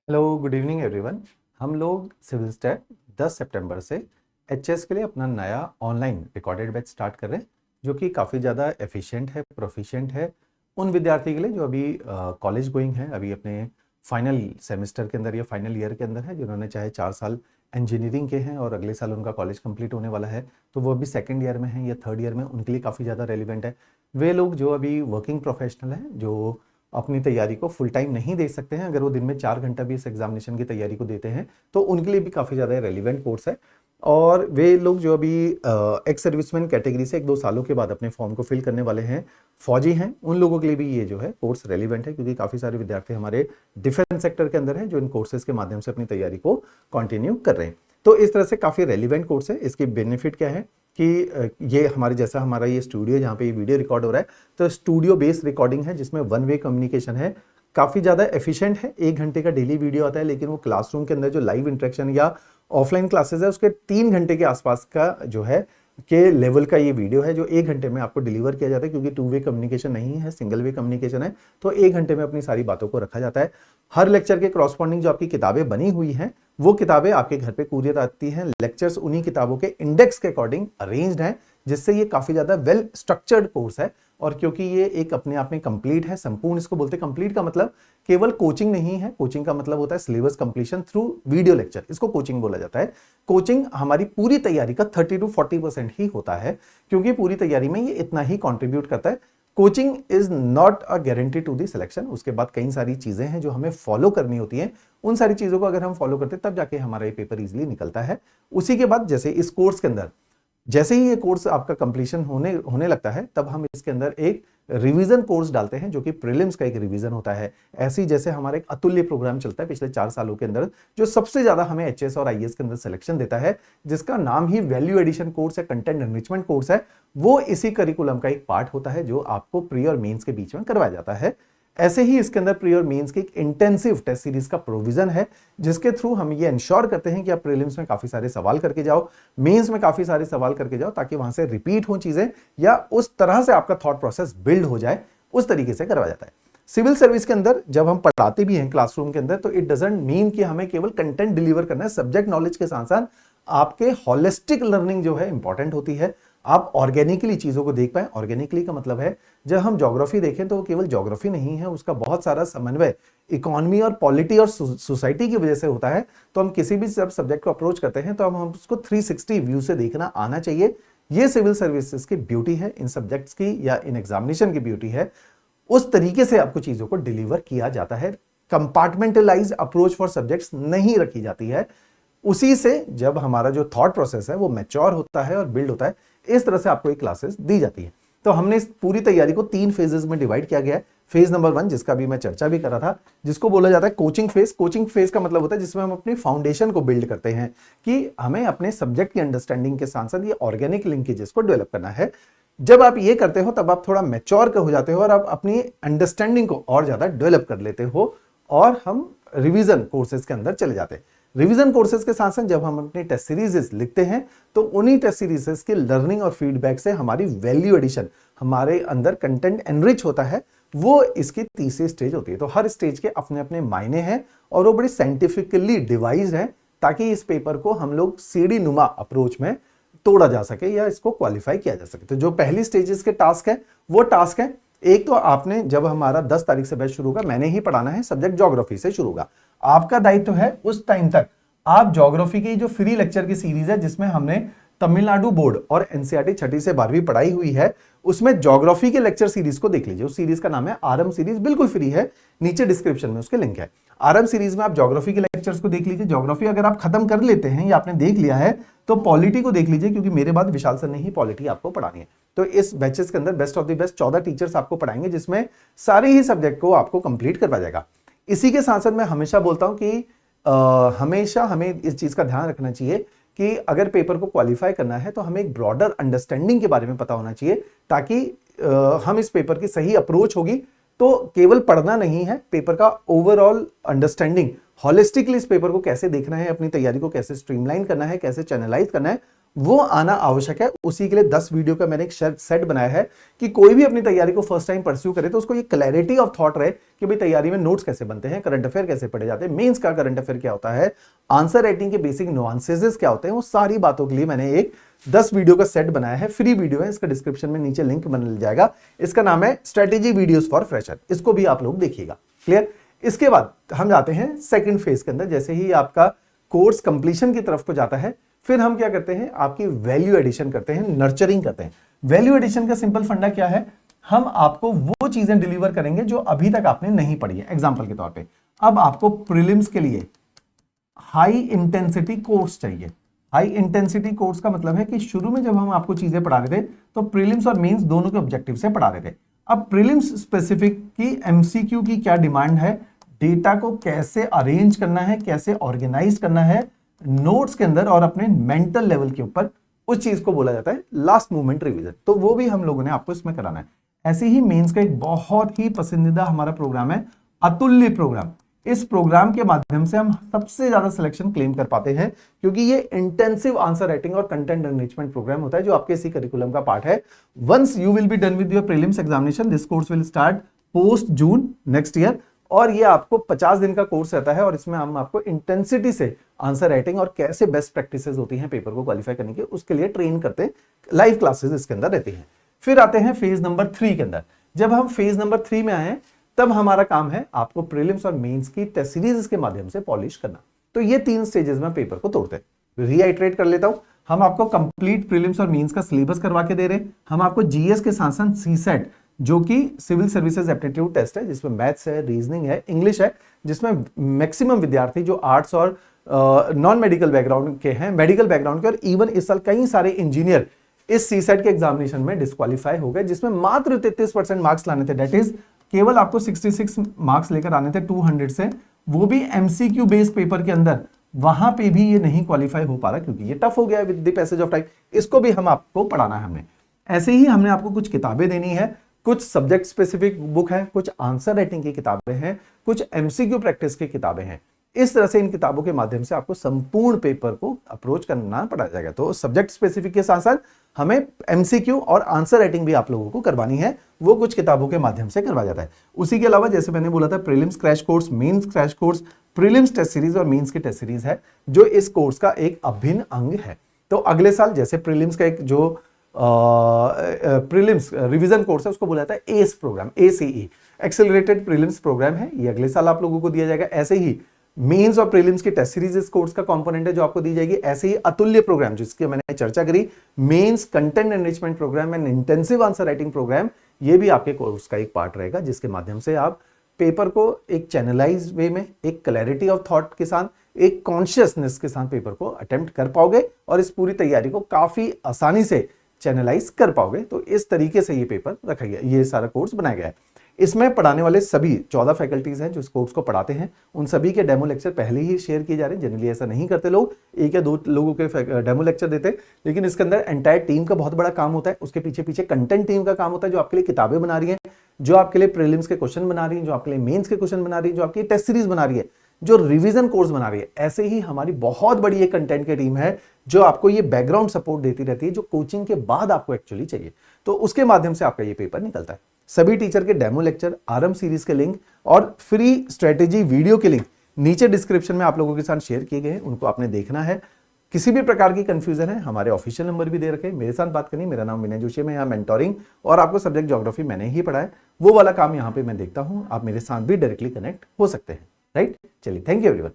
Hello good evening everyone. हम लोग civil stat 10 सितंबर से एचएस के लिए अपना नया ऑनलाइन रिकॉर्डेड बैच स्टार्ट कर रहे हैं, जो कि काफ़ी ज़्यादा एफिशिएंट है, प्रोफिशिएंट है उन विद्यार्थी के लिए जो अभी कॉलेज गोइंग है, अभी अपने फाइनल सेमेस्टर के अंदर या फाइनल ईयर के अंदर है, जिन्होंने चाहे 4 साल इंजीनियरिंग के हैं और अगले साल उनका कॉलेज कंप्लीट होने वाला है, तो वो अभी सेकेंड ईयर में है या थर्ड ईयर में, उनके लिए काफ़ी ज़्यादा रेलिवेंट है। वे लोग जो अभी वर्किंग प्रोफेशनल हैं, जो अपनी तैयारी को फुल टाइम नहीं दे सकते हैं, अगर वो दिन में 4 घंटा भी इस एग्जामिनेशन की तैयारी को देते हैं तो उनके लिए भी काफ़ी ज़्यादा रेलिवेंट कोर्स है। और वे लोग जो अभी एक्स सर्विसमैन कैटेगरी से 1-2 सालों के बाद अपने फॉर्म को फिल करने वाले हैं, फौजी हैं, उन लोगों के लिए भी ये जो है कोर्स रेलिवेंट है, क्योंकि काफ़ी सारे विद्यार्थी हमारे डिफेंस सेक्टर के अंदर हैं जो इन कोर्सेज के माध्यम से अपनी तैयारी को कंटिन्यू कर रहे हैं। तो इस तरह से काफ़ी रेलिवेंट कोर्स है। इसकी बेनिफिट क्या है कि ये हमारे जैसा हमारा ये स्टूडियो जहाँ पे ये वीडियो रिकॉर्ड हो रहा है, तो स्टूडियो बेस्ड रिकॉर्डिंग है जिसमें वन वे कम्युनिकेशन है, काफ़ी ज़्यादा एफिशिएंट है। 1 घंटे का डेली वीडियो आता है, लेकिन वो क्लासरूम के अंदर जो लाइव इंटरेक्शन या ऑफलाइन क्लासेस है उसके 3 घंटे के आसपास का जो है के लेवल का ये वीडियो है, जो 1 घंटे में आपको डिलीवर किया जाता है, क्योंकि टू वे कम्युनिकेशन नहीं है, सिंगल वे कम्युनिकेशन है। तो 1 घंटे में अपनी सारी बातों को रखा जाता है। हर लेक्चर के क्रॉसपॉन्डिंग जो आपकी किताबें बनी हुई हैं, वो किताबें आपके घर पे कुरियर आती हैं। लेक्चर्स उन्हीं किताबों के इंडेक्स के अकॉर्डिंग अरेंज्ड हैं, जिससे ये काफी ज्यादा वेल स्ट्रक्चर्ड कोर्स है। और क्योंकि ये एक अपने आप में कंप्लीट है, संपूर्ण इसको बोलते हैं। कंप्लीट का मतलब केवल कोचिंग नहीं है, कोचिंग का मतलब होता है syllabus completion through video lecture, इसको कोचिंग बोला जाता है। कोचिंग हमारी पूरी तैयारी का 30 to 40% ही होता है, क्योंकि पूरी तैयारी में ये इतना ही कंट्रीब्यूट करता है। Coaching is not a guarantee to the selection. उसके बाद कई सारी चीजें हैं जो हमें फॉलो करनी होती हैं, उन सारी चीजों को अगर हम फॉलो करते हैं तब जाके हमारा ये पेपर इजीली निकलता है। उसी के बाद जैसे इस कोर्स के अंदर जैसे ही ये कोर्स आपका कंप्लीशन होने लगता है, तब हम इसके अंदर एक रिवीजन कोर्स डालते हैं, जो कि प्रीलिम्स का एक रिवीजन होता है। ऐसे ही जैसे हमारा एक अतुल्य प्रोग्राम चलता है पिछले 4 सालों के अंदर, जो सबसे ज्यादा हमें एचएस और आईएएस के अंदर सिलेक्शन देता है, जिसका नाम ही वैल्यू एडिशन कोर्स है, कंटेंट एनरिचमेंट कोर्स है। वो इसी करिकुलम का एक पार्ट होता है, जो आपको प्री और मेंस के बीच में करवाया जाता है। ऐसे ही इसके अंदर प्री और मेंस की एक इंटेंसिव टेस्ट सीरीज का प्रोविजन है, जिसके थ्रू हम ये इंश्योर करते हैं कि आप प्रीलिम्स में काफी सारे सवाल करके जाओ, मेंस में काफी सारे सवाल करके जाओ, ताकि वहां से रिपीट हो चीजें या उस तरह से आपका थॉट प्रोसेस बिल्ड हो जाए, उस तरीके से करवाया जाता है। सिविल सर्विस के अंदर जब हम पढ़ाते भी हैं क्लासरूम के अंदर, तो इट डजंट मीन कि हमें केवल कंटेंट डिलीवर करना है। सब्जेक्ट नॉलेज के साथ साथ आपके होलिस्टिक लर्निंग जो है इंपॉर्टेंट होती है। आप ऑर्गेनिकली चीजों को देख पाए। ऑर्गेनिकली का मतलब है, जब हम ज्योग्राफी देखें तो केवल ज्योग्राफी नहीं है, उसका बहुत सारा समन्वय इकोनॉमी और पॉलिटी और सोसाइटी की वजह से होता है। तो हम किसी भी सब्जेक्ट को अप्रोच करते हैं तो हम उसको 360 व्यू से देखना आना चाहिए। ये सिविल सर्विसेज की ब्यूटी है, इन सब्जेक्ट्स की या इन एग्जामिनेशन की ब्यूटी है। उस तरीके से आपको चीजों को डिलीवर किया जाता है। कंपार्टमेंटलाइज अप्रोच फॉर सब्जेक्ट्स नहीं रखी जाती है। उसी से जब हमारा जो थॉट प्रोसेस है वो मैच्योर होता है और बिल्ड होता है, इस तरह से आपको एक क्लासेस दी जाती है। तो हमने इस पूरी तैयारी को 3 फेजेस में डिवाइड किया गया है। फेज नंबर 1, जिसका भी मैं चर्चा भी कर रहा था, जिसको बोला जाता है कोचिंग फेज। कोचिंग फेज का मतलब होता है जिसमें हम अपनी फाउंडेशन को बिल्ड करते हैं, कि हमें अपने सब्जेक्ट की अंडरस्टैंडिंग के साथ साथ ये ऑर्गेनिक लिंकेजेस को डेवलप करना है। जब आप ये करते हो तब आप थोड़ा मैच्योर हो जाते हो और आप अपनी अंडरस्टैंडिंग को और ज्यादा डेवलप कर लेते हो, और हम रिवीजन कोर्सेज के अंदर चले जाते हैं। रिवीजन कोर्सेज के साथ साथ जब हम अपनी टेस्ट सीरीज लिखते हैं, तो उन्हीं टेस्ट सीरीज की लर्निंग और फीडबैक से हमारी वैल्यू एडिशन, हमारे अंदर कंटेंट एनरिच होता है, वो इसकी तीसरी स्टेज होती है। तो हर स्टेज के अपने अपने मायने हैं और वो बड़ी साइंटिफिकली डिवाइज्ड है, ताकि इस पेपर को हम लोग सीढ़ी नुमा अप्रोच में तोड़ा जा सके या इसको क्वालिफाई किया जा सके। तो जो पहली स्टेजेस के टास्क है, वो टास्क है, एक तो आपने, जब हमारा 10 तारीख से बैच शुरू होगा, मैंने ही पढ़ाना है, सब्जेक्ट ज्योग्राफी से शुरू होगा। आपका दायित्व है उस टाइम तक आप ज्योग्राफी की जो फ्री लेक्चर की सीरीज है, जिसमें हमने तमिलनाडु बोर्ड और एनसीईआरटी 6ठी से 12वीं पढ़ाई हुई है, उसमें ज्योग्राफी के लेक्चर सीरीज को देख लीजिए। उस सीरीज का नाम है आरएम सीरीज, बिल्कुल फ्री है, नीचे डिस्क्रिप्शन में उसके लिंक है। आरएम सीरीज में आप ज्योग्राफी के लेक्चर्स को देख लीजिए। ज्योग्राफी अगर आप खत्म कर लेते हैं या आपने देख लिया है, तो पॉलिटी को देख लीजिए, क्योंकि मेरे बाद विशाल सर ने ही पॉलिटी आपको पढ़ानी है। तो इस बैचेस के अंदर best of the best 14 teachers आपको पढ़ाएंगे, जिसमें सारे ही सब्जेक्ट को आपको कंप्लीट करवाया जाएगा। इसी के साथ साथ मैं हमेशा बोलता हूं कि हमेशा हमें इस चीज का ध्यान रखना चाहिए कि अगर पेपर को क्वालिफाई करना है, तो हमें एक ब्रॉडर अंडरस्टैंडिंग के बारे में पता होना चाहिए, ताकि हम इस पेपर की सही अप्रोच होगी। तो केवल पढ़ना नहीं है, पेपर का ओवरऑल अंडरस्टैंडिंग, हॉलिस्टिकली इस पेपर को कैसे देखना है, अपनी तैयारी को कैसे स्ट्रीमलाइन करना है, कैसे चैनलाइज करना है, वो आना आवश्यक है। उसी के लिए 10 वीडियो का मैंने एक सेट बनाया है कि कोई भी अपनी तैयारी को फर्स्ट टाइम परस्यू करे तो उसको ये क्लैरिटी ऑफ थॉट रहे कि भाई तैयारी में नोट्स कैसे बनते हैं, करंट अफेयर कैसे पढ़े जाते हैं, मेंस का करंट अफेयर क्या होता है, आंसर राइटिंग के बेसिक नुआंसेस क्या होते हैं, वो सारी बातों के लिए मैंने एक 10 वीडियो का सेट बनाया है। फ्री वीडियो है, इसका डिस्क्रिप्शन में नीचे लिंक मिल जाएगा। इसका नाम है स्ट्रेटेजी वीडियोस फॉर फ्रेशर, इसको भी आप लोग देखिएगा। क्लियर। इसके बाद हम जाते हैं सेकंड फेज के अंदर। जैसे ही आपका कोर्स कंप्लीशन की तरफ को जाता है, फिर हम क्या करते हैं, आपकी वैल्यू एडिशन करते हैं, नर्चरिंग करते हैं। वैल्यू एडिशन का सिंपल फंडा क्या है, हम आपको वो चीजें डिलीवर करेंगे जो अभी तक आपने नहीं पढ़ी है। एग्जांपल के तौर पे अब आपको प्रीलिम्स के लिए हाई इंटेंसिटी कोर्स चाहिए। हाई इंटेंसिटी कोर्स का मतलब है कि शुरू में जब हम आपको चीजें पढ़ा रहे थे तो प्रीलिम्स और मेंस दोनों के ऑब्जेक्टिव से पढ़ा रहे थे। अब प्रीलिम्स स्पेसिफिक की एमसीक्यू की क्या डिमांड है, डेटा को कैसे अरेंज करना है, कैसे ऑर्गेनाइज करना है नोट्स के अंदर और अपने मेंटल लेवल के ऊपर, उस चीज को बोला जाता है लास्ट मोमेंट रिवीजन। तो वो भी हम लोगों ने आपको इसमें कराना है। ऐसे ही मेंस का एक बहुत ही पसंदीदा हमारा प्रोग्राम है अतुल्य प्रोग्राम। इस प्रोग्राम के माध्यम से हम सबसे ज्यादा सिलेक्शन क्लेम कर पाते हैं, क्योंकि ये इंटेंसिव आंसर राइटिंग और कंटेंट एनरिचमेंट प्रोग्राम होता है जो आपके इसी करिकुलम का पार्ट है। Once you will be done with your prelims examination, this course will start post June next year. और ये आपको 50 दिन का कोर्स रहता है और इसमें हम आपको इंटेंसिटी से आंसर राइटिंग और कैसे बेस्ट प्रैक्टिसेस होती हैं पेपर को क्वालिफाई करने के, उसके लिए ट्रेन करते हैं। लाइव क्लासेस इसके अंदर रहती हैं। फिर आते हैं फेज नंबर 3 के अंदर। जब हम फेज नंबर 3 में आए तब हमारा काम है आपको प्रीलिम्स और मेंस की टेस्ट सीरीज के माध्यम से पॉलिश करना। तो ये 3 स्टेजेस में पेपर को तोड़ते हैं। रीआइट्रेट कर लेता हूं, हम आपको कंप्लीट प्रीलिम्स और मेंस का सिलेबस करवा के दे रहे हैं। हम आपको जीएस के साथ साथ सीसेट जो कि सिविल सर्विसेज एप्टीट्यूड टेस्ट है, जिसमें मैथ्स है, रीजनिंग है, इंग्लिश है, जिसमें मैक्सिमम विद्यार्थी जो आर्ट्स और नॉन मेडिकल बैकग्राउंड के हैं, मेडिकल बैकग्राउंड के, और इवन इस साल कई सारे इंजीनियर इस सीसेट के एग्जामिनेशन में डिस्क्वालीफाई हो गए, जिसमें मात्र 33% मार्क्स लाने थे। दैट इज केवल आपको 66 मार्क्स लेकर आने थे 200 से, वो भी एमसीक्यू बेस्ड पेपर के अंदर। वहां पे भी ये नहीं क्वालिफाई हो पा रहा क्योंकि ये टफ हो गया with the passage of time. इसको भी हम आपको पढ़ाना है हमने। ऐसे ही हमने आपको कुछ किताबें देनी है, कुछ सब्जेक्ट स्पेसिफिक बुक है, कुछ आंसर राइटिंग की किताबें हैं, कुछ एमसीक्यू प्रैक्टिस की किताबें हैं। इस तरह से इन किताबों के माध्यम से आपको संपूर्ण पेपर को अप्रोच करना पड़ा जाएगा। तो सब्जेक्ट स्पेसिफिक के साथ साथ हमें एमसीक्यू और आंसर राइटिंग भी आप लोगों को करवानी है, वो कुछ किताबों के माध्यम से करवाया जाता है। उसी के अलावा जैसे मैंने बोला था prelims crash course, mains crash course, prelims test series और मेंस की टेस्ट सीरीज है जो इस कोर्स का एक अभिन्न अंग है। तो अगले साल जैसे प्रीलिम्स का एक जो प्रीलिम्स रिवीजन कोर्स है उसको बोला जाता है ACE programme, ACE accelerated prelims programme है, ये अगले साल आप लोगों को दिया जाएगा। ऐसे ही मेंस और प्रीलिम्स की टेस्ट सीरीज इस कोर्स का कंपोनेंट है जो आपको दी जाएगी। ऐसे ही अतुल्य प्रोग्राम जिसकी मैंने चर्चा करी, mains content enrichment programme and intensive answer writing programme, ये भी आपके कोर्स का एक पार्ट रहेगा, जिसके माध्यम से आप पेपर को एक चैनलाइज वे में, एक क्लैरिटी ऑफ थॉट के साथ, एक कॉन्शियसनेस के साथ पेपर को अटेम्प्ट कर पाओगे और इस पूरी तैयारी को काफी आसानी से चैनलाइज कर पाओगे। तो इस तरीके से ये पेपर रखा गया, ये सारा कोर्स बनाया गया है। इसमें पढ़ाने वाले सभी 14 फैकल्टीज हैं जो इस कोर्स को पढ़ाते हैं, उन सभी के डेमो लेक्चर पहले ही शेयर किए जा रहे हैं। जनरली ऐसा नहीं करते लोग, 1 या 2 लोगों के डेमो लेक्चर देते हैं, लेकिन इसके अंदर एंटायर टीम का बहुत बड़ा काम होता है। उसके पीछे पीछे कंटेंट टीम का काम होता है जो आपके लिए किताबें बना रही है, जो आपके लिए प्रीलिम्स के क्वेश्चन बना रही है, जो आपके लिए मेंस के क्वेश्चन बना रही है, जो आपकी टेस्ट सीरीज बना रही है, जो रिवीजन कोर्स बना रही है। ऐसे ही हमारी बहुत बड़ी एक कंटेंट की टीम है जो आपको ये बैकग्राउंड सपोर्ट देती रहती है, जो कोचिंग के बाद आपको एक्चुअली चाहिए। तो उसके माध्यम से आपका ये पेपर निकलता है। सभी टीचर के डेमो लेक्चर, आरएम सीरीज के लिंक और फ्री स्ट्रेटेजी वीडियो के लिंक नीचे डिस्क्रिप्शन में आप लोगों के साथ शेयर किए गए हैं, उनको आपने देखना है। किसी भी प्रकार की कंफ्यूजन है, हमारे ऑफिशियल नंबर भी दे रखे, मेरे साथ बात करनी। मेरा नाम विनय जोशी है, मैं यहाँ मेंटोरिंग और आपको सब्जेक्ट ज्योग्राफी मैंने ही पढ़ा है, वो वाला काम यहाँ पे मैं देखता हूँ। आप मेरे साथ भी डायरेक्टली कनेक्ट हो सकते हैं, राइट। चलिए, थैंक यू एवरीवन।